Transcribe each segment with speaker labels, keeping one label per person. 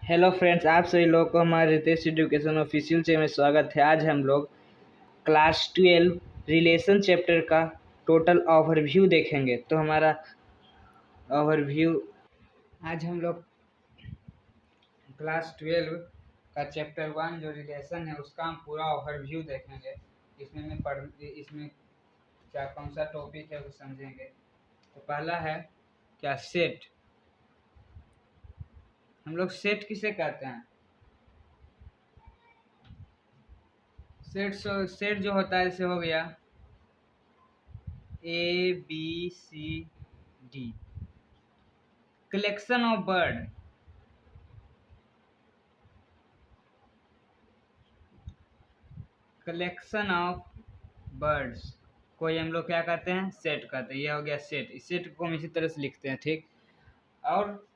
Speaker 1: Hello friends, आप सभी लोगों को हमारे रितेश एजुकेशन ऑफिशियल चैनल में स्वागत है। आज हम लोग क्लास 12 रिलेशन चैप्टर का टोटल ओवरव्यू देखेंगे। तो हमारा ओवरव्यू आज हम लोग क्लास 12 का चैप्टर 1 जो रिलेशन है उसका हम पूरा ओवरव्यू देखेंगे। इसमें क्या कौन सा टॉपिक है वो समझेंगे। तो पहला है क्या सेट। हम लोग सेट किसे कहते हैं? सेट जो होता है जैसे हो गया ABCD, collection of bird. Collection of birds को हम लोग क्या कहते हैं? सेट कहते हैं। ये हो गया सेट। इस सेट को हम इसी तरह से लिखते हैं, ठीक। और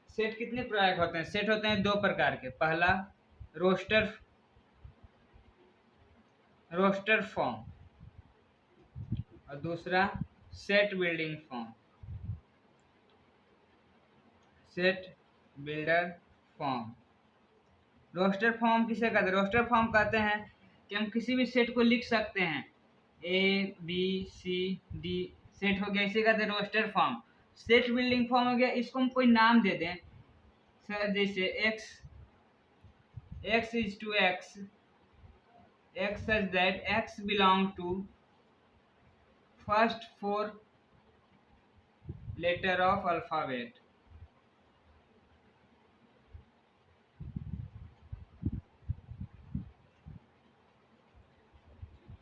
Speaker 1: सेट कितने प्रकार होते हैं? सेट होते हैं दो प्रकार के। पहला रोस्टर फॉर्म और दूसरा set building form. Set builder form. Roster form किसे कहते हैं? रोस्टर फॉर्म कहते हैं कि हम किसी भी सेट को लिख सकते हैं। ABCD सेट हो गया, इसे कहते हैं roster form. Set building form हो गया, इसको हम कोई नाम दे दें। सर जैसे x is to x such that x belong to first four letter of alphabet।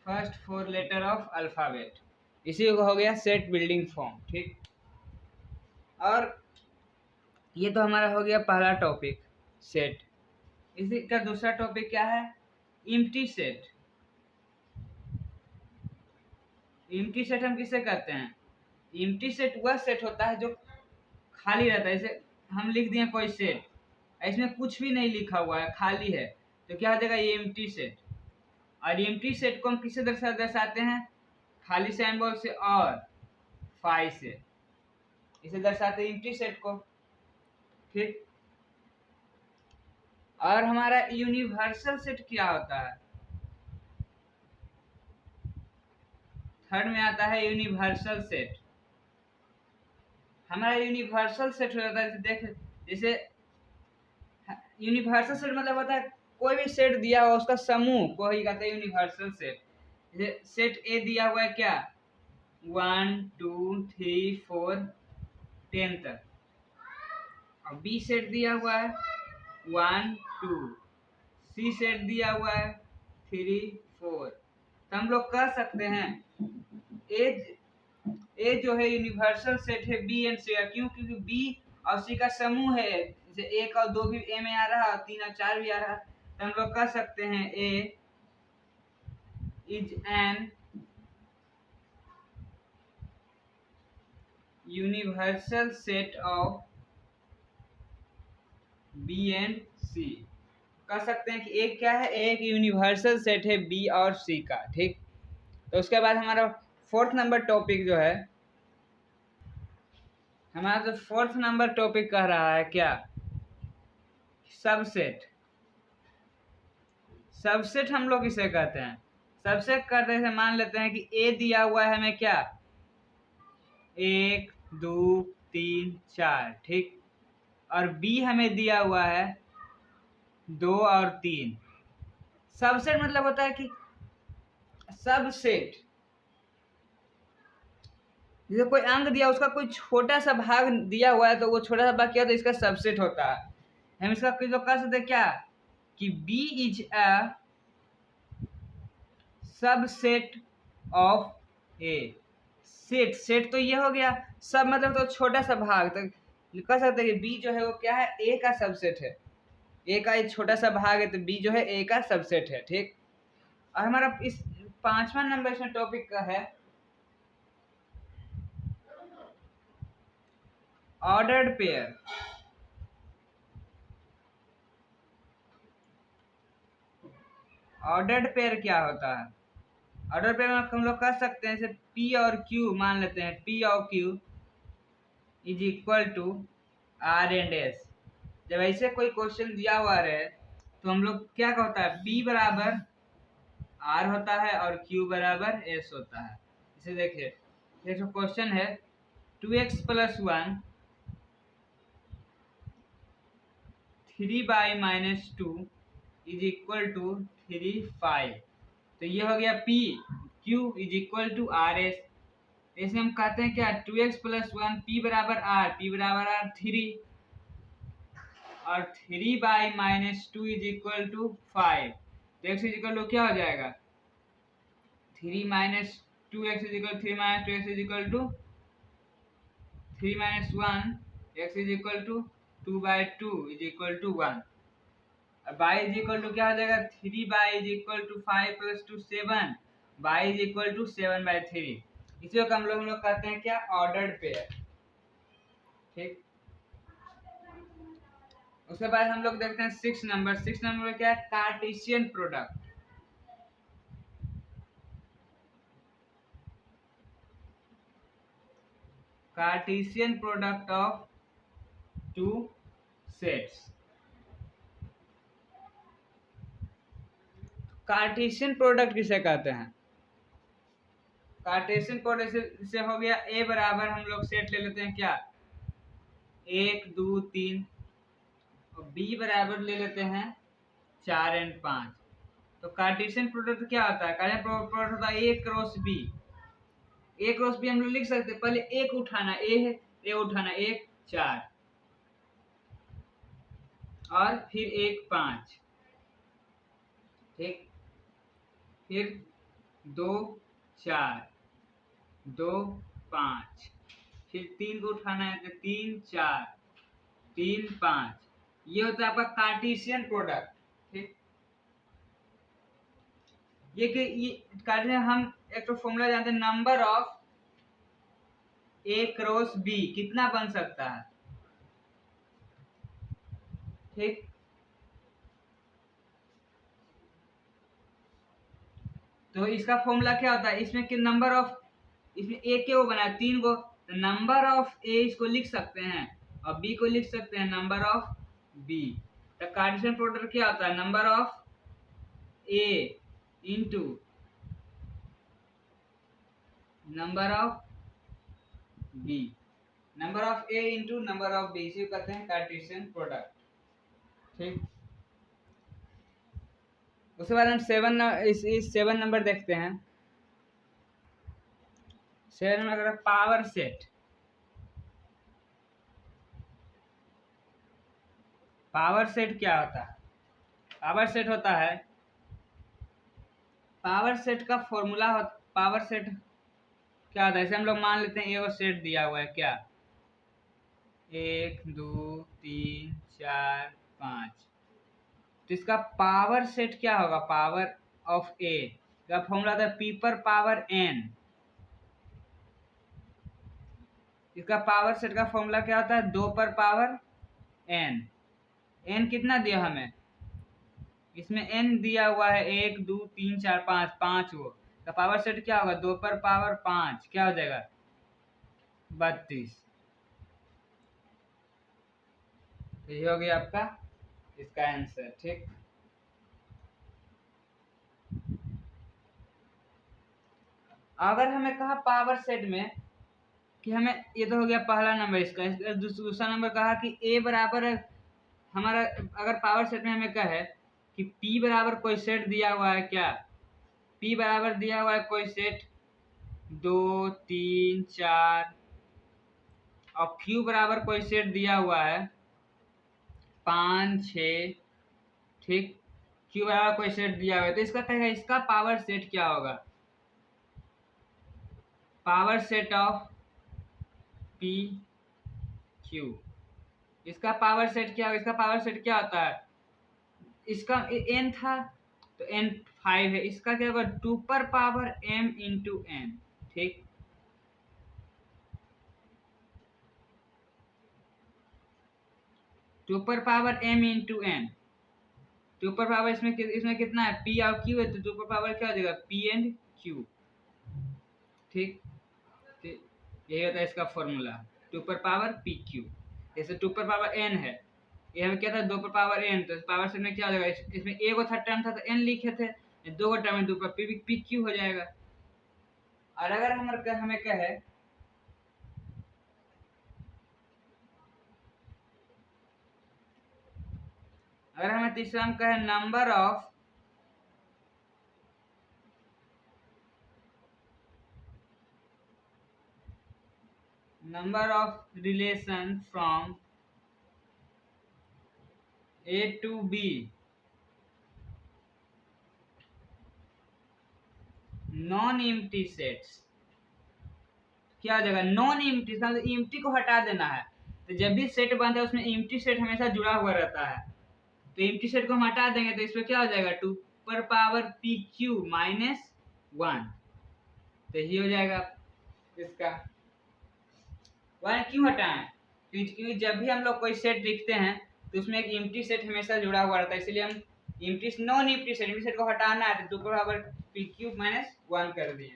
Speaker 1: First four letter of alphabet, इसी को हो गया सेट बिल्डिंग फॉर्म, ठीक। और ये तो हमारा हो गया पहला टॉपिक सेट। इसी का दूसरा टॉपिक क्या है? Empty set. एम्प्टी सेट हम किसे कहते हैं? एम्प्टी सेट वह सेट होता है जो खाली रहता है। जैसे हम लिख दिए कोई सेट, इसमें कुछ भी नहीं लिखा हुआ है, खाली है, तो क्या हो जाएगा? ये एम्प्टी सेट। और एम्प्टी सेट को हम किसे दर्शाते हैं? खाली सिंबल से और फाई से, इसे दर्शाते हैं एम्प्टी सेट को, ठीक। और हमारा यूनिवर्सल सेट क्या होता है? थर्ड में आता है यूनिवर्सल सेट। हमारा यूनिवर्सल सेट हो जाता है जैसे यूनिवर्सल सेट मतलब होता है कोई भी सेट दिया हुआ उसका समूह को ही कहते हैं यूनिवर्सल सेट। जैसे सेट ए दिया हुआ है क्या? 1 2 3 4 10 तक। और बी सेट दिया हुआ है 1 2। सी सेट दिया हुआ है 3 4। तो हम लोग कह सकते हैं ए जो है यूनिवर्सल सेट है बी एंड सी का। क्यों? क्योंकि बी और सी का समूह है। जैसे एक और दो भी ए में आ रहा, तीन और चार भी आ रहा, तो हम लोग कह सकते हैं A is an universal set of B and C. कह सकते हैं कि एक क्या है? एक यूनिवर्सल सेट है बी और सी का, ठीक। तो उसके बाद हमारा फोर्थ नंबर टॉपिक जो है, हमारा जो फोर्थ नंबर टॉपिक कह रहा है क्या? सबसेट। सबसेट हम लोग इसे कहते हैं। सबसेट करते हैं, मान लेते हैं कि ए दिया हुआ है हमें क्या? 1 2 3 4, ठीक। और बी हमें दिया हुआ है 2 और 3। सबसेट मतलब होता है कि सबसेट जैसे कोई अंक दिया, उसका कोई छोटा सा भाग दिया हुआ है, तो वो छोटा सा भाग क्या? तो इसका सबसेट होता है। हम इसका जो कह सकते हैं क्या कि B is a subset of A. Set तो ये हो गया, सब मतलब तो छोटा सा भाग, तो कह सकते हैं कि बी जो है वो क्या है? ए का सबसेट है। ए का एक छोटा सा भाग है, तो बी जो है ए का सबसेट है, ठीक। और हमारा इस पांचवा नंबर इसमें टॉपिक का है ऑर्डर्ड पेयर। ऑर्डर्ड पेयर क्या होता है? ऑर्डर पेयर में हम लोग कह सकते हैं जैसे पी और क्यू मान लेते हैं। पी और Q is equal to R and S. जब ऐसे कोई क्वेश्चन दिया हुआ रहे तो हम लोग क्या होता है, P बराबर R होता है और Q बराबर S होता है। इसे देखिए, ये जो क्वेश्चन है 2x + 1 3/-2 = 3 5। तो ये हो गया P, Q = RS। इसे हम कहते हैं क्या, 2x + 1 P बराबर R, P बराबर R 3 और 3/-2 = 5। तो x क्या हो जाएगा, 3 - 2x = 3 - 2x = 3 - 1 x = 2/2 = 1। अब y क्या हो जाएगा, 3 = 5 + 2 7, y = 7/3। इसी को हम लोग कहते हैं क्या, ऑर्डर्ड पेयर। ठीक, उसके बाद हम लोग देखते हैं 6 नंबर। 6 नंबर में क्या है, Cartesian product. Cartesian product of two sets. Cartesian product किसे कहते हैं, कार्टेशियन प्रोडक्ट से हो गया ए बराबर, हम लोग सेट ले लेते हैं क्या, 1 2 3, और बी बराबर ले लेते हैं 4 और 5। तो कार्टेशियन प्रोडक्ट क्या होता है, कार्टेशियन प्रोडक्ट होता है ए क्रॉस बी। ए क्रॉस बी हम लोग लिख सकते हैं, पहले एक उठाना ए है, ए उठाना 1 4 और फिर 1 5। ठीक, फिर 2 4 2 5, फिर 3 को उठाना है तो 3 4 3 5। ये होता है आपका कार्टेशियन प्रोडक्ट। ठीक, ये कि ये कार्टेशियन, हम एक तो फॉर्मूला जानते हैं, number of A cross B कितना बन सकता है। ठीक, तो इसका फॉर्मूला क्या होता है, इसमें कि नंबर ऑफ, इसमें ए के वो बना है 3 को, तो नंबर ऑफ ए इसको लिख सकते हैं और बी को लिख सकते हैं नंबर ऑफ बी। तो कार्टेशियन प्रोडक्ट क्या होता है, number of A into number of B, number of A into number of B, इसे कहते हैं कार्टेशियन प्रोडक्ट। ठीक, उसके बाद हम 7 नंबर देखते हैं। 7 नंबर अगर पावर सेट, पावर सेट क्या होता है, पावर सेट होता है, पावर सेट का फॉर्मूला हो, पावर सेट क्या होता है, जैसे हम लोग मान लेते हैं एगो सेट दिया हुआ है क्या, 1 2 3 4 5। तो इसका पावर सेट क्या होगा, पावर ऑफ ए का फॉर्मूला होता है P पर पावर n। इसका पावर सेट का फॉर्मूला क्या होता है, 2 पर पावर n। n कितना दिया हमें, इसमें n दिया हुआ है 1 2 3 4 5, 5 वो का पावर सेट क्या होगा, 2 पर पावर 5, क्या हो जाएगा 32। ये हो गया आपका इसका आंसर। ठीक, अगर हमें कहा पावर सेट में कि हमें, ये तो हो गया पहला नंबर इसका दूसरा नंबर कहा कि ए बराबर हमारा, अगर पावर सेट में हमें कहे कि P बराबर कोई सेट दिया हुआ है क्या, P बराबर दिया हुआ है कोई सेट 2 3 4 और Q बराबर कोई सेट दिया हुआ है 5 6। ठीक, Q बराबर कोई सेट दिया हुआ है, तो इसका कहेगा इसका पावर सेट क्या होगा, power set of P Q। इसका पावर सेट क्या होगा, इसका पावर सेट क्या होता है, इसका n था तो n 5 है, इसका क्या होगा 2 पर पावर m इंटू n। ठीक, 2 पर पावर m इंटू n, 2 पर पावर इसमें कितना है, p और q है, तो 2 पर पावर क्या हो जाएगा p एंड q। ठीक, यही होता है इसका फॉर्मूला, 2 पर पावर p q। जैसे 2 पर पावर n है, ये हमें क्या था 2 पर पावर n, तो पावर सेट में क्या हो जाएगा, इसमें एक था टर्म था तो n लिखे थे, 2 का टर्म है 2 पर पी क्यू हो जाएगा। और अगर हमें कहे अगर हमें तीसरा हम कहे number of relation from A to B non empty sets, क्या हो जाएगा नॉन एम्प्टी, मतलब एम्प्टी को हटा देना है। तो जब भी सेट बनता है उसमें एम्प्टी सेट हमेशा जुड़ा हुआ रहता है, तो एम्प्टी सेट को हम हटा देंगे तो इसमें क्या हो जाएगा 2 पर पावर पी क्यू माइनस 1, तो ये हो जाएगा इसका। 1 क्यों हटाएं, क्योंकि जब भी हम लोग कोई सेट लिखते हैं तो उसमें एक एम्प्टी सेट हमेशा जुड़ा हुआ रहता है, इसलिए हम नॉन एम्प्टी सेट को हटाना है तो 2 पर पावर पी क्यू माइनस 1 कर दिए।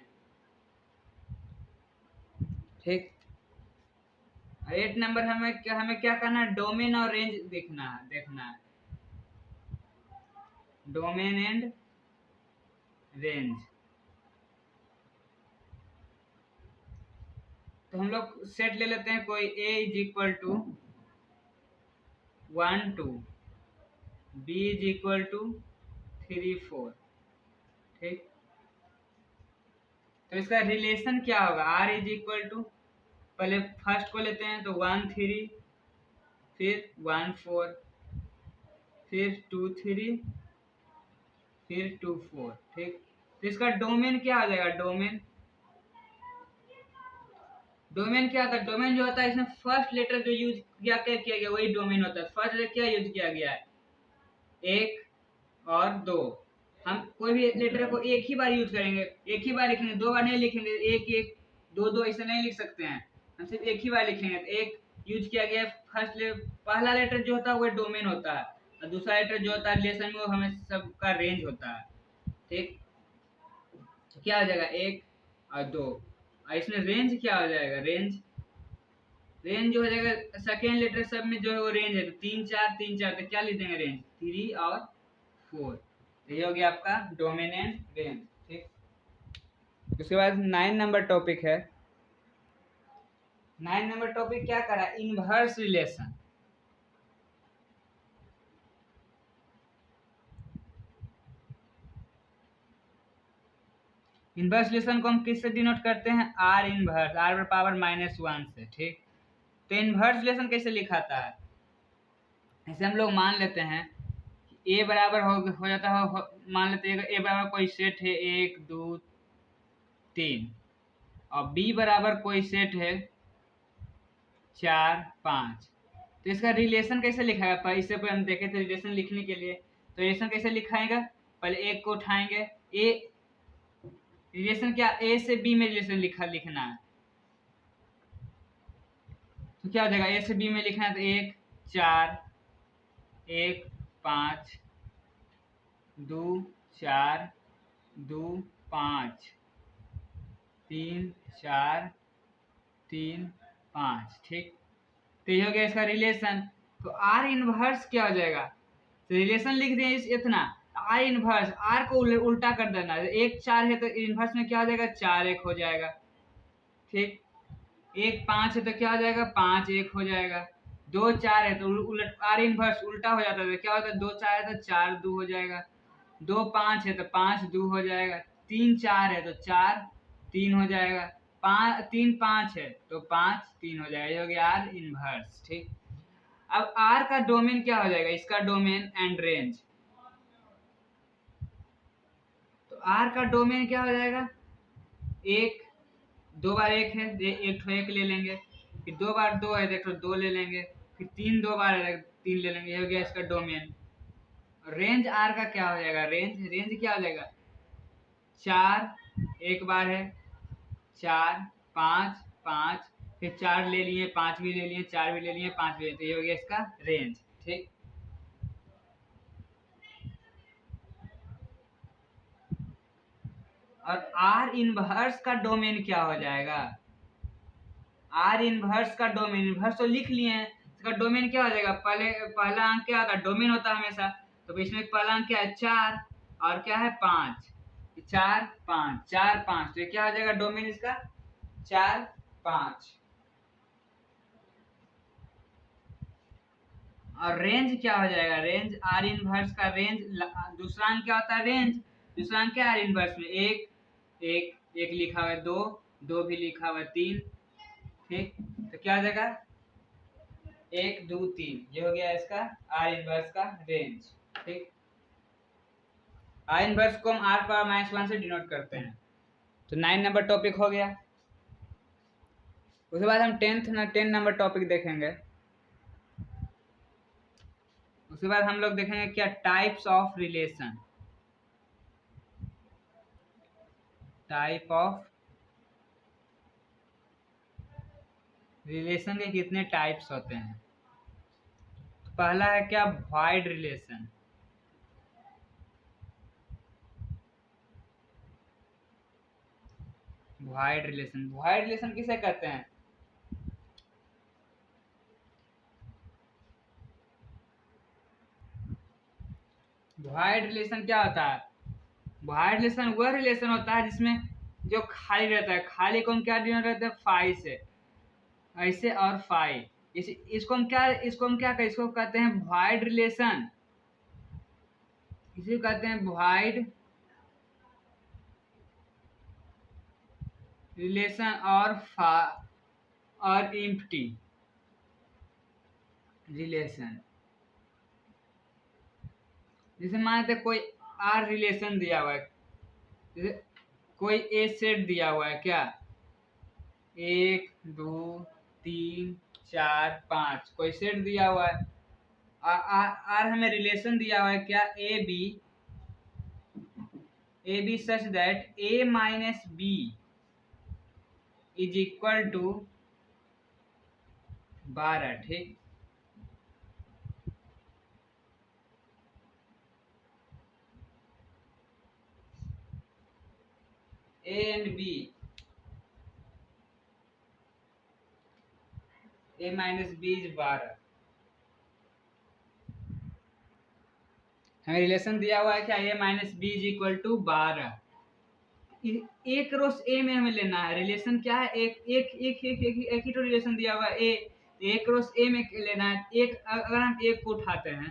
Speaker 1: ठीक, 8 नंबर हमें क्या करना है, डोमेन और रेंज देखना है डोमेन एंड रेंज। तो हम लोग सेट ले लेते हैं कोई a is equal to 1 2, b is equal to 3 4। ठीक, तो इसका रिलेशन क्या होगा, r इज इक्वल टू, पहले फर्स्ट को लेते हैं तो 1 3, फिर 1 4, फिर 2 3, फिर 2 4। ठीक, तो इसका डोमेन क्या हो जाएगा, डोमेन क्या होता है, डोमेन जो होता है इसमें फर्स्ट लेटर जो यूज किया गया वही डोमेन होता है। फर्स्ट लेटर क्या यूज किया गया है, 1 और 2। हम कोई भी लेटर को एक ही बार यूज करेंगे, एक ही बार लिखेंगे, 2 बार नहीं लिखेंगे, 1 1 2 2 ऐसे नहीं लिख सकते हैं, हम सिर्फ एक ही बार लिखेंगे। तो एक यूज किया गया पहला लेटर जो होता है वो डोमेन होता है, और दूसरा लेटर जो होता है रिलेशन में वो हमें सबका रेंज होता है। ठीक, तो क्या हो जाएगा 1 और 2, और इसमें रेंज क्या हो जाएगा, रेंज जो हो जाएगा सेकेंड लेटर सब में जो है वो रेंज है, तो 3 4 3 4, तो क्या लिख देंगे रेंज 3 और 4। तो ये हो गया आपका डोमेन एंड रेंज। ठीक, उसके बाद 9 नंबर टॉपिक है। 9 नंबर टॉपिक क्या करा, इनवर्स रिलेशन। इनवर्स रिलेशन को हम किससे डिनोट करते हैं, आर इनवर्स, आर पर पावर -1 से। ठीक, तो इनवर्स रिलेशन कैसे लिखाता है, ऐसे हम लोग मान लेते हैं ए बराबर हो जाता है, मान लेते हैं ए बराबर कोई सेट है 1 2 3, और बी बराबर कोई सेट है 4 5। तो इसका रिलेशन कैसे लिखाएगा, इससे पहले हम देखे थे रिलेशन लिखने के लिए, तो रिलेशन कैसे लिखाएगा, पहले एक को उठाएंगे, ए रिलेशन क्या, ए से बी में रिलेशन लिखना है, तो क्या हो जाएगा ए से बी में लिखना है तो 1 4 1 5 2 4 2 5 3 4 3 5। ठीक, तो ये हो गया इसका रिलेशन। तो आर इनवर्स क्या हो जाएगा, तो रिलेशन लिख दें इतना, आर इनवर्स, आर को उल्टा कर देना, 1 4 है तो इनवर्स में क्या हो जाएगा 4 1 हो जाएगा। ठीक, 1 5 है तो क्या हो जाएगा 5 1 हो जाएगा। 2 4 है तो उलट आर इनवर्स उल्टा हो जाता है, तो क्या होता है 2 4 है तो 4 2 हो जाएगा। 2 5 है तो 5 2 हो जाएगा। 3 4 है तो 4 3 हो जाएगा। 3 5 है तो 5 3 हो जाएगा, ये हो गया आर इनवर्स। ठीक, अब आर का डोमेन क्या हो जाएगा, इसका डोमेन एंड रेंज। तो आर का डोमेन क्या हो जाएगा, 1 2 बार 1 है, 1 ले लेंगे, फिर 2 बार 2 है देखो 2 ले लेंगे, फिर 3 2 बार है 3 ले लेंगे, ये हो गया इसका डोमेन। रेंज आर का क्या हो जाएगा, रेंज क्या हो जाएगा, 4 एक बार है, 4 5 5, फिर 4 ले लिए, 5 भी ले लिए, 4 भी ले लिए, 5 भी ले लिए, तो ये हो गया इसका रेंज। ठीक, और आर इनवर्स का डोमेन क्या हो जाएगा, आर इनवर्स का डोमेन, इनवर्स तो लिख लिए हैं, इसका डोमेन क्या हो जाएगा, पहला अंक क्या होता है, डोमेन होता है हमेशा। तो इसमें पहला अंक क्या है 4 और क्या है 5, 4 5 4 5, तो ये क्या हो जाएगा डोमेन इसका 4 5। और रेंज क्या हो जाएगा, रेंज आर इनवर्स का रेंज, दूसरा अंक क्या होता है रेंज, दूसरा अंक क्या है आर इनवर्स में, एक लिखा हुआ है, दो भी लिखा हुआ है, 3, ठीक। तो क्या हो जाएगा 1 2 3, ये हो गया इसका आर इनवर्स का रेंज, ठीक। आर इनवर्स को हम आर पावर -1 से डिनोट करते हैं। तो 9 नंबर टॉपिक हो गया। उसके बाद हम 10 नंबर टॉपिक देखेंगे। उसके बाद हम लोग देखेंगे क्या types of relation, type of relation के कितने टाइप्स होते हैं। तो पहला है क्या void relation, void relation, void relation किसे कहते हैं, वॉइड रिलेशन क्या होता है, वॉइड रिलेशन वह रिलेशन होता है जिसमें जो खाली रहता है, खाली को हम क्या डिनोट करते हैं फाई से, ऐसे और फाई, इसको हम क्या कहते हैं, इसको कहते हैं वॉइड रिलेशन, इसे कहते हैं वॉइड रिलेशन और एम्प्टी रिलेशन। जैसे मान लेते कोई आर रिलेशन दिया हुआ है, जैसे कोई ए सेट दिया हुआ है क्या 1 2 3 4 5, कोई सेट दिया हुआ है, आर हमें रिलेशन दिया हुआ है क्या A B such that a minus B is equal to 12, ठीक। A and B, a minus B is 12, हमें रिलेशन दिया हुआ है क्या a minus B is equal to 12। एक क्रॉस ए में हमें लेना है, रिलेशन क्या है एक ही तो रिलेशन दिया हुआ है ए, एक क्रॉस ए में लेना है। एक अगर हम एक को उठाते हैं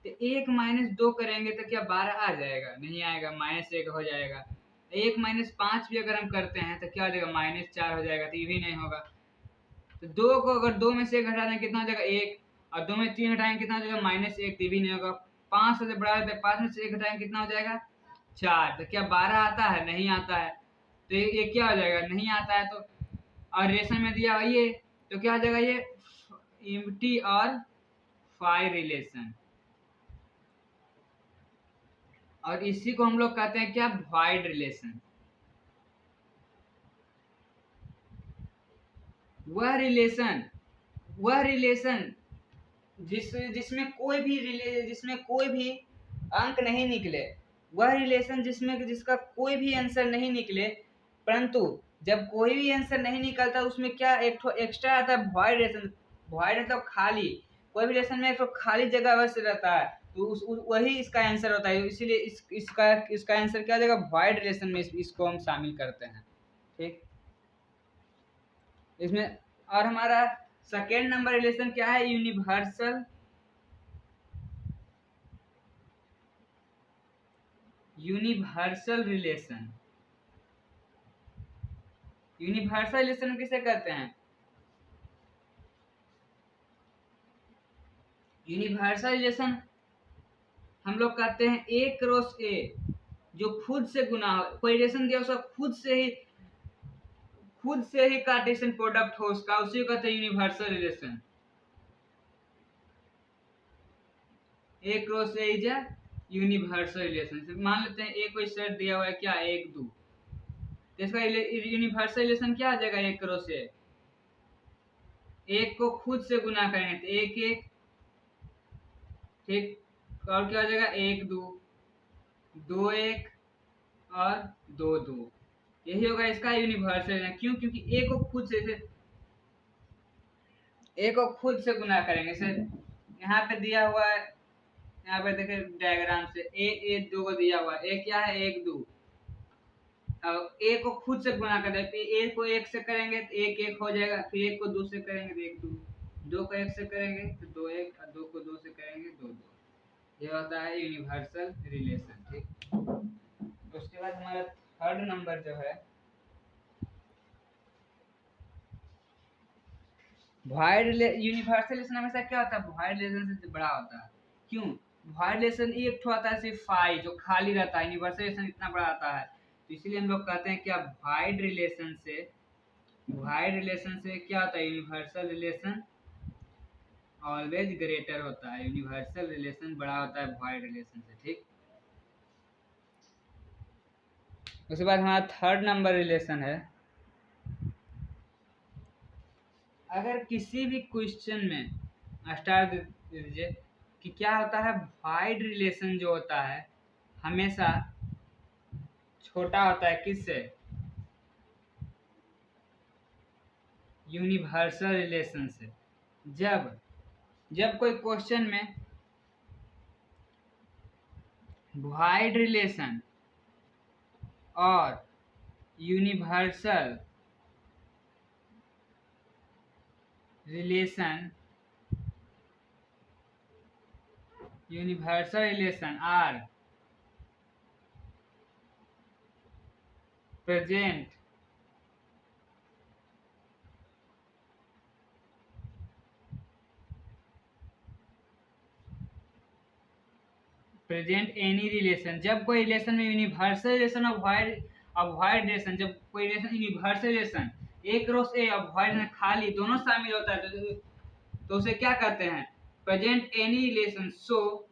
Speaker 1: तो 1 - 2 करेंगे तो क्या 12 आ जाएगा, नहीं आएगा, -1 हो जाएगा। 1 - 5 भी अगर हम करते हैं तो क्या हो जाएगा -4 हो जाएगा, तो ये भी नहीं होगा। तो 2 को अगर 2 में से 1 हटा दें कितना हो जाएगा 1, और 2 में 3 हटाएंगे कितना हो जाएगा -1, तो ये भी नहीं होगा। 5 से बढ़ा देते हैं, 5 में से 1 हटाएंगे कितना हो जाएगा 4, तो क्या 12 आता है, नहीं आता है, तो ये क्या हो जाएगा नहीं आता है। तो और रिलेशन में दिया हुआ ये, तो क्या हो जाएगा ये एम्प्टी और फाई रिलेशन, और इसी को हम लोग कहते हैं क्या वॉइड रिलेशन। वह रिलेशन जिसमें कोई भी अंक नहीं निकले, वह रिलेशन जिसका कोई भी आंसर नहीं निकले, परंतु जब कोई भी आंसर नहीं निकलता उसमें क्या एक ठो एक्स्ट्रा आता है वॉइड रिलेशन। वॉइड मतलब खाली, कोई भी रिलेशन में एक ठो खाली जगह अवश्य रहता है, तो वही इसका आंसर होता है, इसीलिए इसका आंसर क्या हो जाएगा वॉइड रिलेशन में इसको हम शामिल करते हैं, ठीक। इसमें और हमारा सेकेंड नंबर रिलेशन क्या है यूनिवर्सल रिलेशन। यूनिवर्सल रिलेशन किसे कहते हैं, यूनिवर्सल रिलेशन हम लोग कहते हैं ए क्रॉस ए, जो खुद से गुना हो, कोई रिलेशन दिया उसका खुद से ही कार्टेशियन प्रोडक्ट हो उसका, उसी को कहते हैं universal relation. A cross A is a universal relation. मान लेते हैं ए कोई सेट दिया हुआ है क्या 1 2, तो इसका यूनिवर्सल रिलेशन क्या आ जाएगा एक क्रॉस ए, एक को खुद से गुना करेंगे तो 1 1, ठीक, और क्या हो जाएगा 1 2 2 1 और 2 2, यही होगा इसका यूनिवर्सल। क्यों, क्योंकि ए को खुद से ए को खुद से गुना करेंगे। सर यहाँ पे दिया हुआ है, यहाँ पे देखिए डायग्राम से ए 2 को दिया हुआ है, ए क्या है 1 2। अब ए को खुद से गुना कर देते, ए को 1 से करेंगे तो 1 1 हो जाएगा, फिर 1 को 2 से करेंगे तो 1 2, 2 को 1 से करेंगे तो 2 1, और 2 को 2 से करेंगे 2 2। ये होता है यूनिवर्सल रिलेशन। ठीक, उसके बाद हमारा थर्ड नंबर जो है वॉइड यूनिवर्सल रिलेशन। हमेशा क्या होता है, वॉइड रिलेशन से बड़ा होता है। क्यों? वॉइड रिलेशन एक ठो आता है सिर्फ फाई, जो खाली रहता है। यूनिवर्सल रिलेशन इतना बड़ा आता है, तो इसीलिए हम लोग कहते हैं कि अब वॉइड रिलेशन से क्या होता है, यूनिवर्सल रिलेशन ऑलवेज ग्रेटर होता है। यूनिवर्सल रिलेशन बड़ा होता है वॉइड रिलेशन से। ठीक, उसके बाद हमारा थर्ड नंबर रिलेशन है, अगर किसी भी क्वेश्चन में स्टार दे दीजिए कि क्या होता है, वॉइड रिलेशन जो होता है हमेशा छोटा होता है किससे, यूनिवर्सल रिलेशन से। जब कोई क्वेश्चन में वॉइड रिलेशन और universal relation are present any relation, जब कोई रिलेशन में यूनिवर्सल रिलेशन और वॉइड रिलेशन, जब कोई रिलेशन यूनिवर्सल रिलेशन एक रो से और वॉइड में खाली दोनों शामिल होता है तो उसे क्या कहते हैं, प्रेजेंट एनी रिलेशन। सो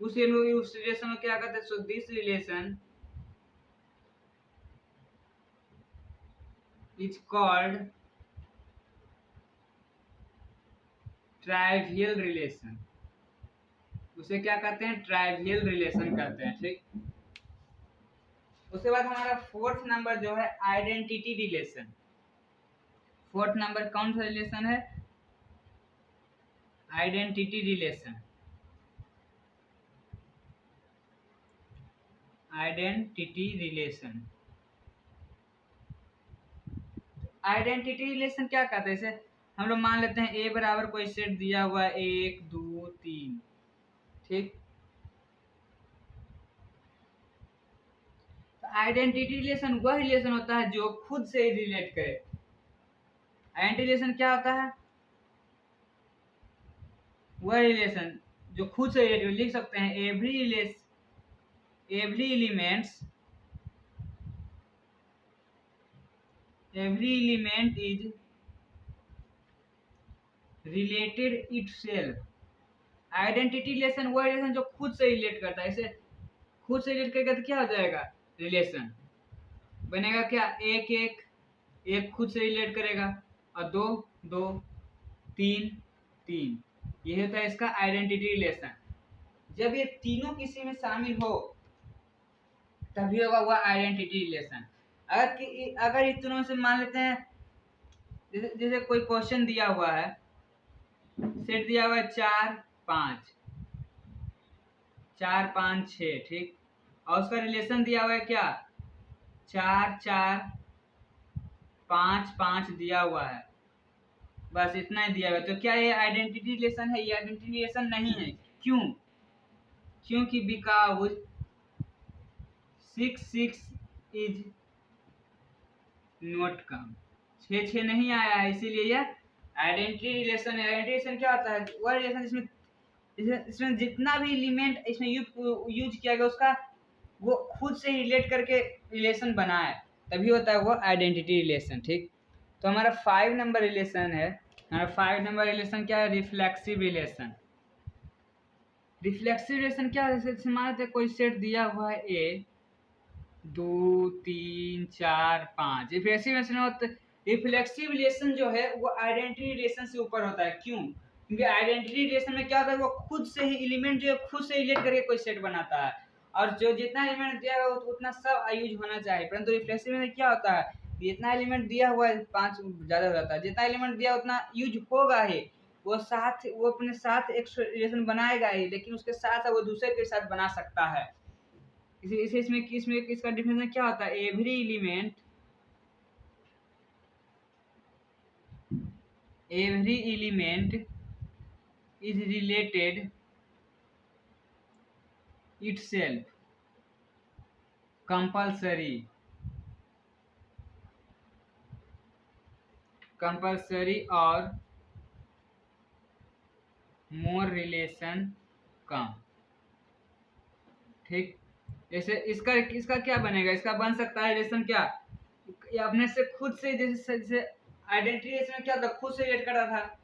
Speaker 1: उस रिलेशन में क्या कहते हैं, so this relation is called trivial relation. उसे क्या कहते हैं, ट्राइवियल रिलेशन कहते हैं। ठीक, उसके बाद हमारा फोर्थ नंबर जो है आइडेंटिटी रिलेशन। फोर्थ नंबर कौन सा रिलेशन है, आइडेंटिटी रिलेशन। आइडेंटिटी रिलेशन क्या कहते हैं, जैसे हम लोग मान लेते हैं ए बराबर कोई सेट दिया हुआ है 1 2 3। ठीक, तो आइडेंटिटी रिलेशन वह रिलेशन होता है जो खुद से ही रिलेट करे। आइडेंटिटी रिलेशन क्या होता है, वह रिलेशन जो खुद से रिलेट, लिख सकते हैं every element is related itself. Identity relation वह रिलेशन जो खुद से रिलेट करता है। इसे खुद से रिलेट करेगा तो क्या हो जाएगा, रिलेशन बनेगा क्या, एक खुद से रिलेट करेगा और 2 2 3 3। ये होता है इसका आइडेंटिटी रिलेशन। जब ये तीनों किसी में शामिल हो तभी होगा वह आइडेंटिटी रिलेशन। अगर इन तीनों से मान लेते हैं, जैसे कोई क्वेश्चन दिया हुआ है, सेट दिया हुआ है 4 5 6। ठीक, और उसका रिलेशन दिया हुआ है क्या, 4 4 5 5 दिया हुआ है, बस इतना ही दिया हुआ है। तो क्या ये आइडेंटिटी रिलेशन है, ये आइडेंटिटी रिलेशन नहीं है। क्यों? क्योंकि बिकॉज 6 6 इज नॉट कम, 6 6 नहीं आया है, इसीलिए यह आइडेंटिटी रिलेशन है। आइडेंटिटी रिलेशन क्या होता है, वह रिलेशन इसमें जितना भी एलिमेंट इसमें यूज किया गया उसका वो खुद से रिलेट करके रिलेशन बना है, तभी होता है वो आइडेंटिटी रिलेशन। ठीक, तो हमारा 5 नंबर रिलेशन है, हमारा 5 नंबर रिलेशन क्या है, रिफ्लेक्सिव रिलेशन। रिफ्लेक्सिव रिलेशन क्या है, जैसे मान लेते कोई सेट दिया हुआ है ए 2 3 4 5। रिफ्लेक्सिव रिलेशन जो है वो आइडेंटिटी रिलेशन से ऊपर होता है। क्यों? क्योंकि आइडेंटिटी रिलेशन में क्या होता है, वो खुद से ही एलिमेंट जो है खुद से रिलेट करके कोई सेट बनाता है, और जो जितना एलिमेंट दिया है उतना सब यूज होना चाहिए। परंतु रिफ्लेक्सिव में क्या होता है, जितना एलिमेंट दिया हुआ है 5 ज़्यादा हो जाता है, जितना एलिमेंट दिया उतना यूज होगा ही। वो अपने साथ एक रिलेशन बनाएगा ही, लेकिन उसके साथ वो दूसरे के साथ बना सकता है। इसमें इसका डिफिनेशन क्या होता है? Every element is related itself compulsory और मोर रिलेशन कम। ठीक, जैसे इसका क्या बनेगा? इसका बन सकता है रिलेशन क्या, ये अपने से खुद से, जैसे आइडेंटिटी रिलेशन में क्या था, खुद से रिलेट कर रहा था।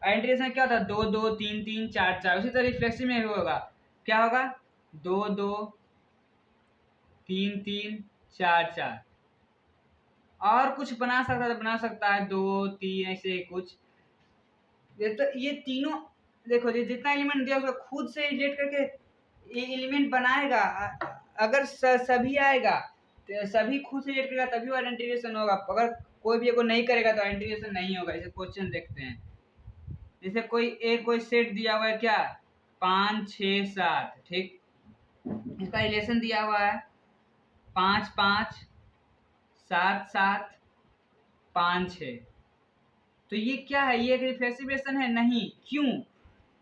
Speaker 1: आइडेंटिटी रिलेशन में क्या था? 2 2 3 3 4 4। उसी तरह रिफ्लेक्सिव में भी होगा, क्या होगा? 2 2 3 3 4 4। और कुछ बना सकता है, बना सकता है 2 3 ऐसे कुछ। ये तीनों देखो, जितना एलिमेंट दिया उसको खुद से रिलेट करके ये एलिमेंट बनाएगा। अगर सभी आएगा तो सभी खुद से रिलेट करेगा तभी आइडेंटिफिकेशन होगा। अगर कोई भी को नहीं करेगा तो आइडेंटिफिकेशन नहीं होगा। जैसे क्वेश्चन देखते हैं, जैसे कोई सेट दिया हुआ है क्या, 5 6 7। ठीक, इसका रिलेशन दिया हुआ है 5 5 7 7 5 6। तो ये क्या है? ये एक रिफ्लेक्सिव रिलेशन है? नहीं। क्यों?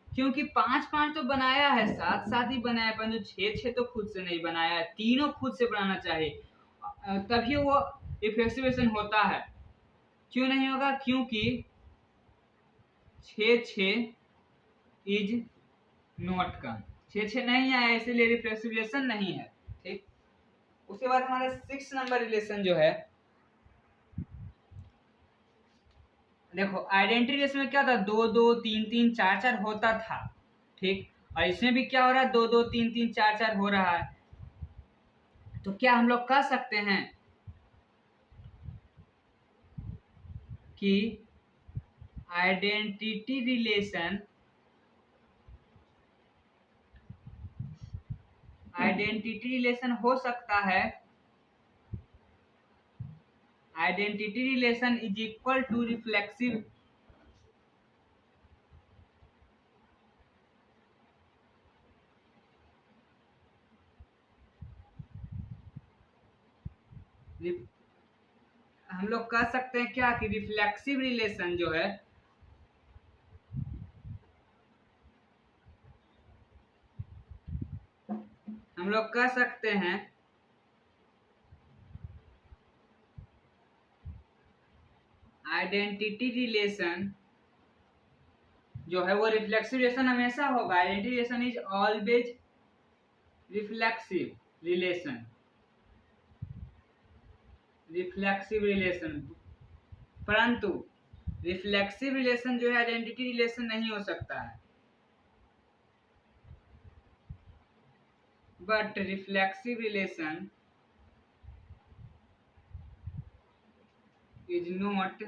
Speaker 1: क्योंकि 5 5 तो बनाया है, 7 7 ही बनाया है, परंतु 6 6 तो खुद से नहीं बनाया है। तीनों खुद से बनाना चाहिए, तभी वो रिफ्लेक्सिव रिलेशन होता है। क्यों नहीं होगा? क्योंकि 6 6 इज नॉट कम, 6 6 नहीं आया, इसलिए रिफ्लेक्सिव रिलेशन नहीं है। ठीक, उसके बाद हमारा 6 नंबर रिलेशन जो है, देखो आइडेंटिटी रिलेशन में क्या था? 2 2 3 3 4 4 होता था। ठीक, और इसमें भी क्या हो रहा है? 2 2 3 3 4 4 हो रहा है। तो क्या हम लोग कह सकते हैं कि आइडेंटिटी रिलेशन हो सकता है? Identity relation is equal to reflexive हम लोग कह सकते हैं क्या कि रिफ्लेक्सिव रिलेशन जो है, हम लोग कह सकते हैं आइडेंटिटी रिलेशन जो है वो रिफ्लेक्सिव रिलेशन हमेशा होगा। Identity relation is always reflexive relation, परंतु रिफ्लेक्सिव रिलेशन जो है आइडेंटिटी रिलेशन नहीं हो सकता है। But reflexive relation is not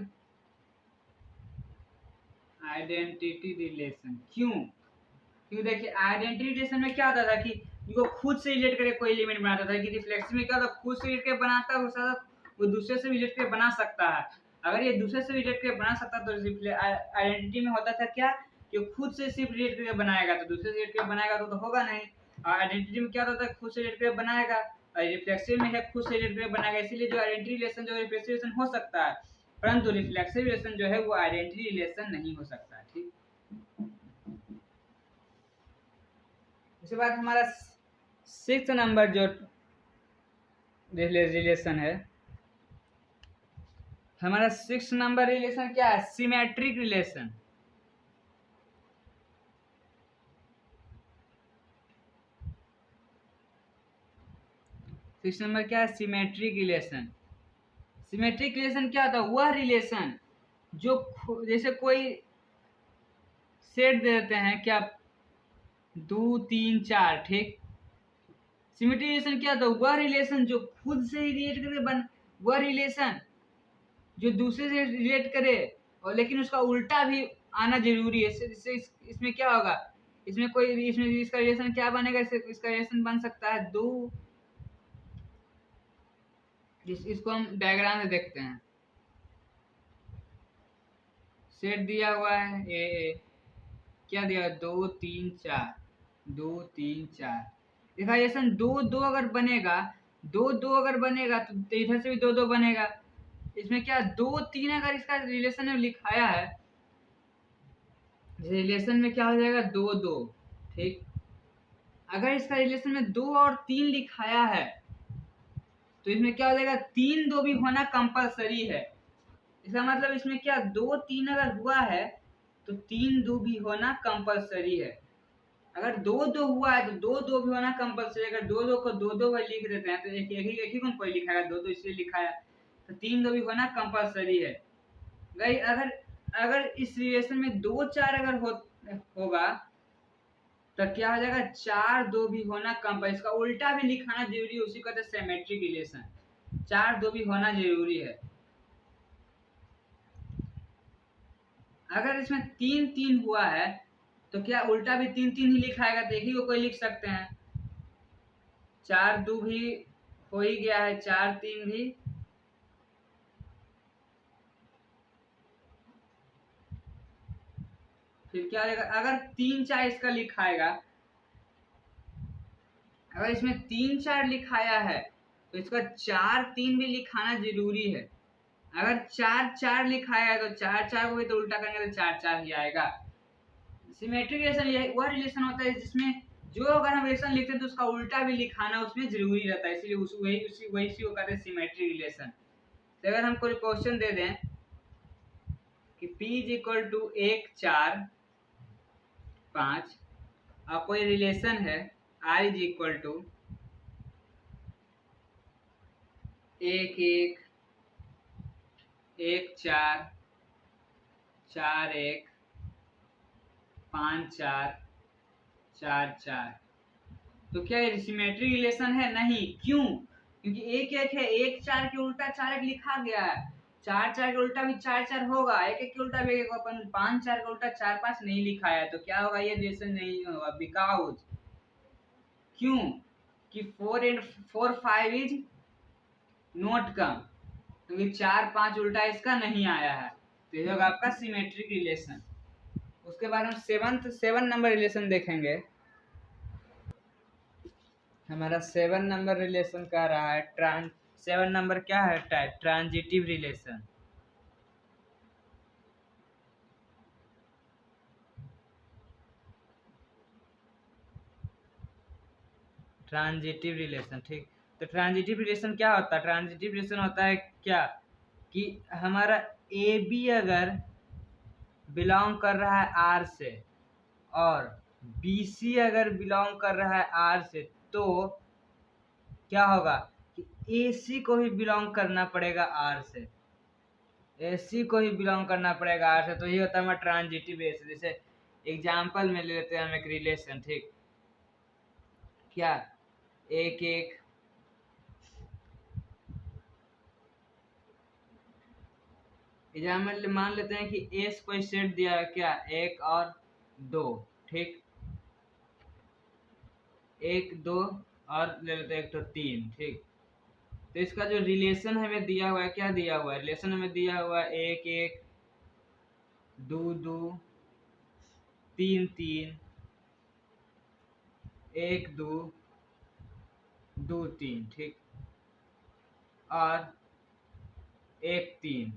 Speaker 1: identity relation. क्यों? क्योंकि देखिए आइडेंटिटी रिलेशन में क्या होता था कि वो खुद से रिलेट करके कोई एलिमेंट बनाता था, कि रिफ्लेक्सिव में क्या होता, खुद से रिलेट करके बनाता है, उसका वो दूसरे से रिलेट करके बना सकता है। अगर ये दूसरे से रिलेट करके बना सकता तो आइडेंटिटी में होता था क्या कि खुद से सिर्फ रिलेट करके बनाएगा, तो दूसरे से रिलेट करके बनाएगा तो होगा नहीं। और आइडेंटिटी में क्या होता था, खुद से रिलेट करके बनाएगा, और रिफ्लेक्सिव में है खुद से रिलेट करके बनाएगा। इसीलिए जो आइडेंटिटी रिलेशन जो रिफ्लेक्सिव रिलेशन हो सकता है, परंतु रिफ्लेक्सिव रिलेशन जो है वो आइडेंटिटी रिलेशन नहीं हो सकता। ठीक, उसके बाद हमारा 6 नंबर जो रिलेशन है, हमारा 6 नंबर रिलेशन क्या है? Symmetric relation. 6 नंबर क्या है? Symmetric relation. सिमेट्रिक रिलेशन क्या होता है? वह रिलेशन जो जैसे कोई सेट दे देते हैं क्या, 2 3 4। ठीक, सिमेट्रिक रिलेशन क्या होता है? वह रिलेशन जो खुद से ही रिलेट करके वह रिलेशन जो दूसरे से रिलेट करे, और लेकिन उसका उल्टा भी आना जरूरी है। इसमें क्या होगा? इसमें इसका रिलेशन क्या बनेगा? इसका रिलेशन बन सकता है 2 इसको हम डायग्राम से देखते हैं। सेट दिया हुआ है ए, क्या दिया है, 2 3 4, 2 3 4। देखा जैसे दो दो अगर बनेगा, दो दो अगर बनेगा तो इधर से भी दो दो बनेगा। इसमें क्या 2 3 अगर इसका रिलेशन में लिखाया है, रिलेशन में क्या हो जाएगा 2 2, ठीक। अगर इसका रिलेशन में 2 और 3 लिखाया है तो इसमें क्या हो जाएगा 3 2 भी होना कंपलसरी है। इसका मतलब इसमें क्या 2 3 अगर हुआ है तो 3 2 भी होना कंपलसरी है। अगर 2 2 हुआ है तो 2 2 भी होना कंपलसरी। अगर 2 2 को 2 2 बार लिख देते हैं तो एक ही कौन कोई लिखा है, 2 2 इसलिए लिखा है, तो 3 2 भी होना कंपलसरी है। भाई अगर अगर इस रिलेशन में 2 4 अगर होगा तो क्या हो जाएगा 4 2 भी होना कंपलसरी। इसका उल्टा भी लिखाना जरूरी है, उसी को कहते हैं सिमेट्रिक रिलेशन। 4 2 भी होना जरूरी है। अगर इसमें 3 3 हुआ है तो क्या उल्टा भी 3 3 ही लिखाएगा, तो एक ही को कोई लिख सकते हैं। 4 2 भी हो ही गया है, 4 3 भी, फिर क्या होगा अगर 3 4 इसका लिखाएगा, अगर इसमें 3 4 लिखाया है तो इसका 4 3 भी लिखाना जरूरी है। अगर 4 4 लिखाया है तो 4 4 को भी तो उल्टा करेंगे तो 4 4 ही आएगा। सिमेट्रिक रिलेशन ये वह रिलेशन होता है जिसमें जो अगर हम रिलेशन लिखते हैं तो उसका उल्टा भी लिखाना उसमें जरूरी रहता है, इसलिए वही को कहते हैं सिमेट्रिक रिलेशन। तो अगर हम कोई क्वेश्चन दे दें कि P इज इक्वल टू 1 4 5 और कोई रिलेशन है R इज इक्वल टू 1 1 1 4 4 1 5 4 4 4, तो क्या ये सिमेट्रिक रिलेशन है? नहीं। क्यों? क्योंकि 1 1 है, 1 4 के उल्टा 4 1 लिखा गया है, 4 4 के उल्टा भी 4 4 होगा, 1 1 के उल्टा भी 1 अपन 5 4 के उल्टा 4 5 नहीं लिखा है, तो क्या होगा ये रिलेशन नहीं होगा। बिकॉज क्यों कि 4 and 4 5 इज नॉट कम, क्योंकि 4 5 उल्टा इसका नहीं आया है, तो ये होगा आपका सिमेट्रिक रिलेशन। उसके बाद हम 7 नंबर रिलेशन देखेंगे। हमारा 7 नंबर रिलेशन कह रहा है 7 नंबर क्या है, ट्रांजिटिव रिलेशन। ट्रांजिटिव रिलेशन, ठीक। तो ट्रांजिटिव रिलेशन क्या होता है? ट्रांजिटिव रिलेशन होता है क्या कि हमारा ए बी अगर बिलोंग कर रहा है आर से और बी सी अगर बिलोंग कर रहा है आर से, तो क्या होगा कि ए सी को भी बिलोंग करना पड़ेगा आर से, ए सी को ही बिलोंग करना पड़ेगा आर से। तो ये होता है हमारा ट्रांजिटिव रिलेशन। जैसे एग्जाम्पल में ले लेते हैं हम एक रिलेशन, ठीक। क्या 1 1 एग्जाम्पल मान लेते हैं कि एस कोई सेट दिया है, क्या 1 और 2, ठीक। 1 2 और ले लेते हैं 1 तो 3, ठीक। तो इसका जो रिलेशन हमें दिया हुआ है, क्या दिया हुआ है रिलेशन हमें दिया हुआ है 1 1 2 2 3 3 1 2 2 3, ठीक, और 1 3।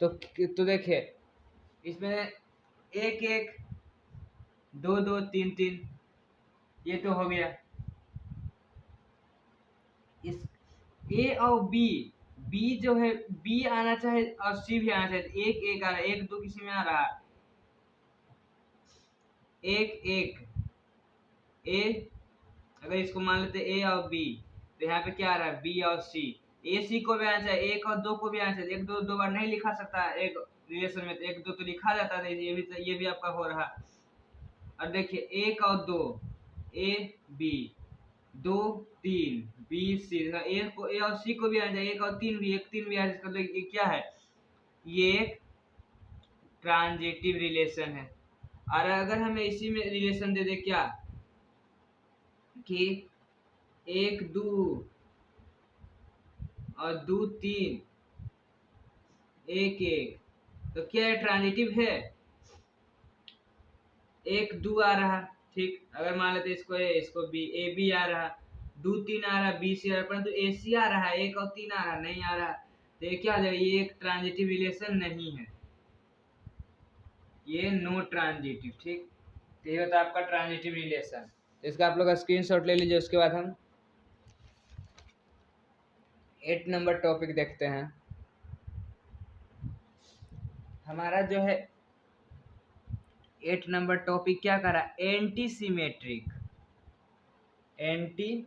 Speaker 1: तो देखिए इसमें 1 1 2 2 3 3 ये तो हो गया। इस ए और बी जो है बी आना चाहे और सी भी आना चाहे, 1 1 आ रहा है, 1 2 किसी में आ रहा है, 1 1 ए, अगर इसको मान लेते ए और बी तो यहाँ पे क्या आ रहा है बी और सी। ए सी को भी आना चाहिए, 1 और 2 को भी आना चाहिए, 1 2 2 बार नहीं लिखा सकता है एक रिलेशन में, तो 1 2 तो लिखा जाता है, ये भी आपका हो रहा। और देखिए 1 और 2 ए बी, 2 3 बी सी, ए और सी को भी आना चाहिए, 1 और 3 भी, 1 3 भी आ जाए। तो ये क्या है, ये एक ट्रांजिटिव रिलेशन है। और अगर हमें इसी में रिलेशन दे दे क्या कि 1 2 और दो तीन, एक एक, तो क्या है ट्रांजिटिव है? एक दो आ रहा, ठीक, अगर मान लेते इसको ए, इसको बी, ए बी आ रहा, दो तीन आ रहा, बी सी आ रहा, परंतु ए सी आ रहा है, एक और तीन आ रहा, नहीं आ रहा, तो ये क्या हो जाएगा? ये एक ट्रांजिटिव रिलेशन नहीं है, ये नो ट्रांजिटिव। ठीक, तो ये होता है आपका ट्रांजिटिव रिलेशन। इसका आप लोग स्क्रीनशॉट ले लीजिए। उसके बाद हम 8 नंबर टॉपिक देखते हैं। हमारा जो है 8 नंबर टॉपिक क्या करा? Anti symmetric, anti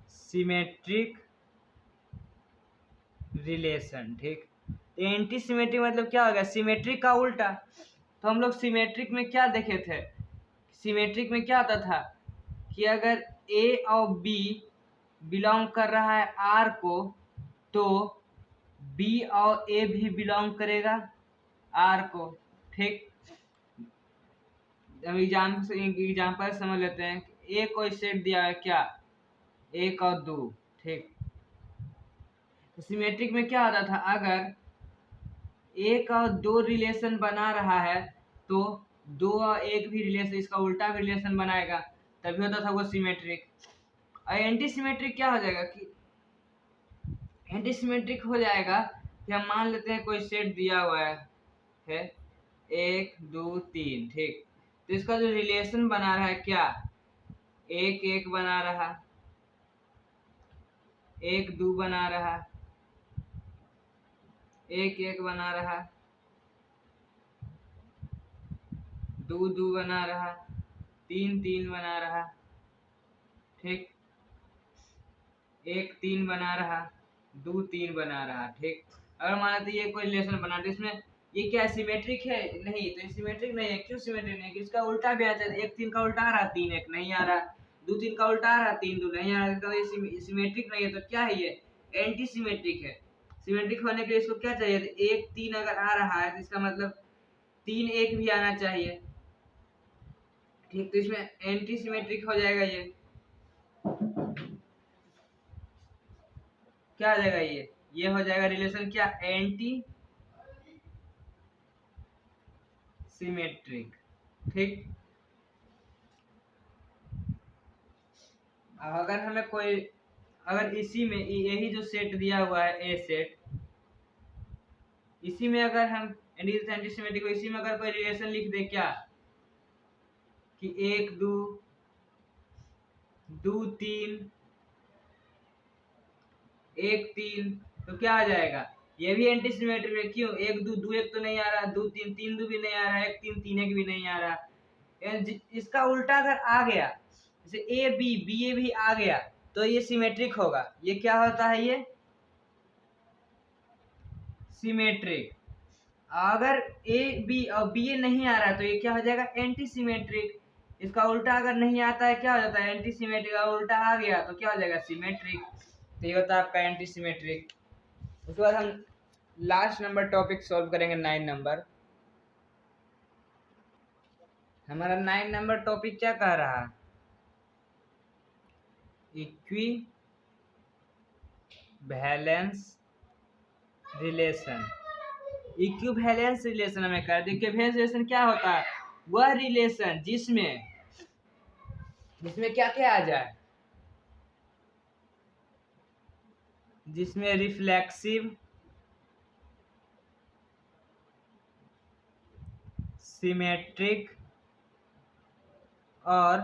Speaker 1: symmetric relation. ठीक, एंटी सिमेट्रिक मतलब क्या हो गया? सिमेट्रिक का उल्टा। तो हम लोग सिमेट्रिक में क्या देखे थे? सिमेट्रिक में क्या होता था कि अगर ए और बी बिलोंग कर रहा है आर को, तो बी और ए भी बिलोंग करेगा आर को। ठीक, हम एग्जाम्पल समझ लेते हैं। ए को सेट दिया है क्या? एक और दो। ठीक, तो सिमेट्रिक में क्या होता था? अगर एक और दो रिलेशन बना रहा है, तो दो और एक भी रिलेशन, इसका उल्टा भी रिलेशन बनाएगा, तभी होता था वो सिमेट्रिक। और एंटी सिमेट्रिक क्या हो जाएगा कि एंटी सिमेट्रिक हो जाएगा कि हम मान लेते हैं कोई सेट दिया हुआ है एक दो तीन। ठीक, तो इसका जो रिलेशन बना रहा है क्या? एक एक बना रहा, एक दो बना रहा, एक एक बना रहा, दो दो बना रहा, तीन तीन बना रहा। ठीक, एक तीन बना रहा, दो तीन बना रहा। ठीक, अगर मान लेते ये कोई रिलेशन बना तो इसमें ये क्या सिमेट्रिक है? नहीं, तो सिमेट्रिक नहीं है। क्यों सिमेट्रिक नहीं है? इसका उल्टा भी आ जाता है। एक तीन का उल्टा आ रहा, तीन एक नहीं आ रहा, दो तीन का उल्टा आ रहा, तीन दो नहीं आ रहा, तो ये सिमेट्रिक नहीं है। तो क्या है? ये एंटी सिमेट्रिक है। सिमेट्रिक होने के लिए इसको क्या चाहिए? एक तीन अगर आ रहा है तो इसका मतलब तीन एक भी आना चाहिए। ठीक, तो इसमें एंटी सिमेट्रिक हो जाएगा। ये क्या आ जाएगा? ये हो जाएगा रिलेशन क्या? Anti symmetric. ठीक, अब अगर हमें कोई, अगर इसी में यही जो सेट दिया हुआ है ए सेट, इसी में अगर हम एंटी सिमेट्रिक, इसी में अगर कोई रिलेशन लिख दे क्या कि एक दो, दो तीन, एक तीन, तो क्या आ जाएगा? ये भी एंटी सिमेट्रिक है। क्यों? एक दो, दो एक तो नहीं आ रहा, दो तीन, तीन दो भी नहीं आ रहा, एक तीन, तीन एक भी नहीं आ रहा। इसका उल्टा अगर आ गया, जैसे ए बी, बी ए भी आ गया, तो ये सिमेट्रिक होगा। ये क्या होता है? ये सिमेट्रिक। अगर ए बी और बी ए नहीं आ रहा है, तो ये क्या हो जाएगा? Anti symmetric. इसका उल्टा अगर नहीं आता है, क्या हो जाता है? Anti symmetric. और उल्टा आ गया तो क्या हो जाएगा? सिमेट्रिक। तो ये होता है आपका एंटी सिमेट्रिक। उसके बाद हम लास्ट नंबर टॉपिक सॉल्व करेंगे, 9 नंबर। हमारा 9 नंबर टॉपिक क्या कह रहा है? Equi valence relation. Equivalence relation हमें कर दी। इक्विवेलेंस रिलेशन क्या होता है? वह रिलेशन जिसमें क्या क्या आ जाए? जिसमें रिफ्लेक्सिव, सिमेट्रिक और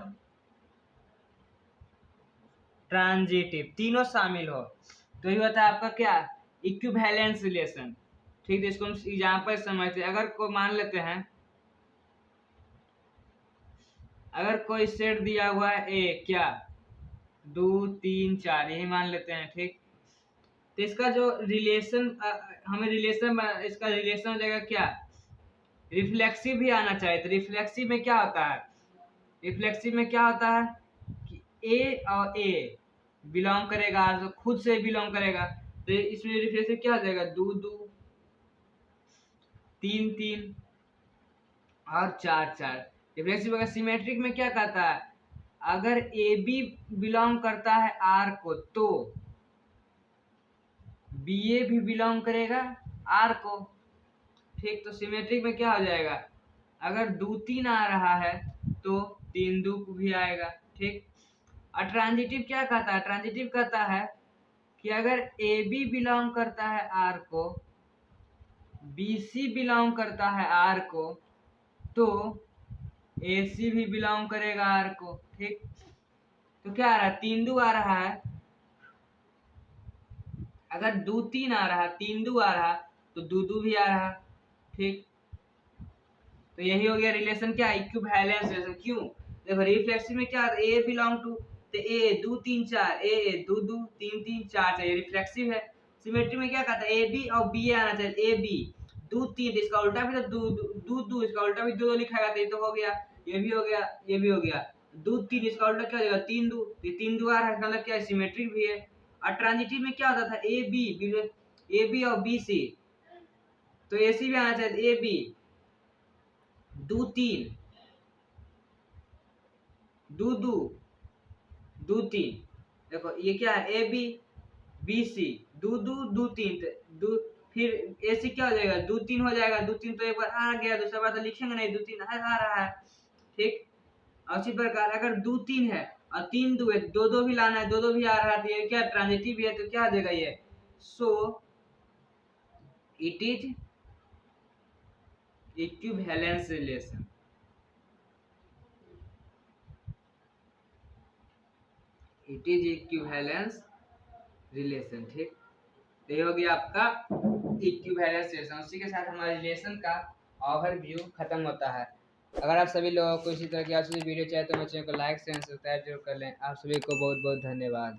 Speaker 1: ट्रांजिटिव तीनों शामिल हो, तो ये होता है आपका क्या? Equivalence relation. ठीक है, इसको हम एग्जाम्पल समझते हैं। अगर को मान लेते हैं, अगर कोई सेट दिया हुआ है ए क्या, दो तीन चार, यही मान लेते हैं। ठीक, तो इसका जो रिलेशन, हमें रिलेशन, इसका रिलेशन हो जाएगा क्या? रिफ्लेक्सिव भी आना चाहिए। तो रिफ्लेक्सिव में क्या होता है? रिफ्लेक्सिव में क्या होता है कि ए और ए बिलोंग करेगा, तो खुद से बिलोंग करेगा, तो इसमें रिफ्लेक्सिव क्या हो जाएगा? दो दो, तीन तीन और चार चार। रिफ्लेक्सिव। अगर सिमेट्रिक में क्या कहता है? अगर ए बी बिलोंग करता है आर को तो बी ए भी बिलोंग करेगा आर को। ठीक, तो सिमेट्रिक में क्या हो जाएगा, अगर 2 3 आ रहा है तो 3 2 भी आएगा। ठीक, और ट्रांजिटिव क्या कहता है, ट्रांजिटिव कहता है कि अगर ए बी बिलोंग करता है आर को, बी सी बिलोंग करता है आर को, तो ए सी भी बिलोंग करेगा आर को। ठीक, तो क्या आ रहा है, 3 2 आ रहा है, अगर 2 3 आ रहा, 3 2 आ रहा तो 2 2 भी आ रहा। ठीक, तो यही हो गया रिलेशन, क्या, इक्विवेलेंस रिलेशन। क्यों, देखो रिफ्लेक्सिव में क्या ए बिलोंग टू, तो ए 2 3 4, ए 2 2 3 3 4 चाहिए, रिफ्लेक्सिव है। सिमेट्री में क्या कहता है, ए बी और बी ए आना चाहिए, ए बी 2 3, इसका उल्टा भी तो 2 2, इसका उल्टा भी 2 2 लिखा गया, तो ये तो हो गया, ये भी हो गया, ये भी हो गया। 2 3, इसका उल्टा क्या हो जाएगा, 3 2, ये 3 2 आ रहा है, इसका मतलब क्या है, सिमेट्रिक भी है। और ट्रांजिटिव में क्या होता था, ए बी और बी सी, तो ए सी भी आना चाहिए, ए बी 2 3 2 2 2 3, देखो ये क्या है, ए बी बी सी 2 2 2 3, दो फिर ए सी क्या हो जाएगा, 2 3 हो जाएगा, 2 3 तो एक बार आ गया, दूसरा बार तो लिखेंगे नहीं, 2 3 आ रहा है। ठीक, और इसी प्रकार अगर 2 3 है और 3 2 है, 2 2 भी लाना है, 2 2 भी आ रहा है, तो ये क्या ट्रांजिटिव भी है, तो क्या आ जाएगा ये, so it is equivalence relation. It is equivalence relation. ठीक, तो ये हो गया आपका इक्विवेलेंस रिलेशन। उसी के साथ हमारे रिलेशन का ओवरव्यू खत्म होता है। अगर आप सभी लोगों को इसी तरह की आप सभी वीडियो चाहे तो मेरे चैनल को लाइक शेयर सब्सक्राइब जरूर कर लें। आप सभी को बहुत बहुत धन्यवाद।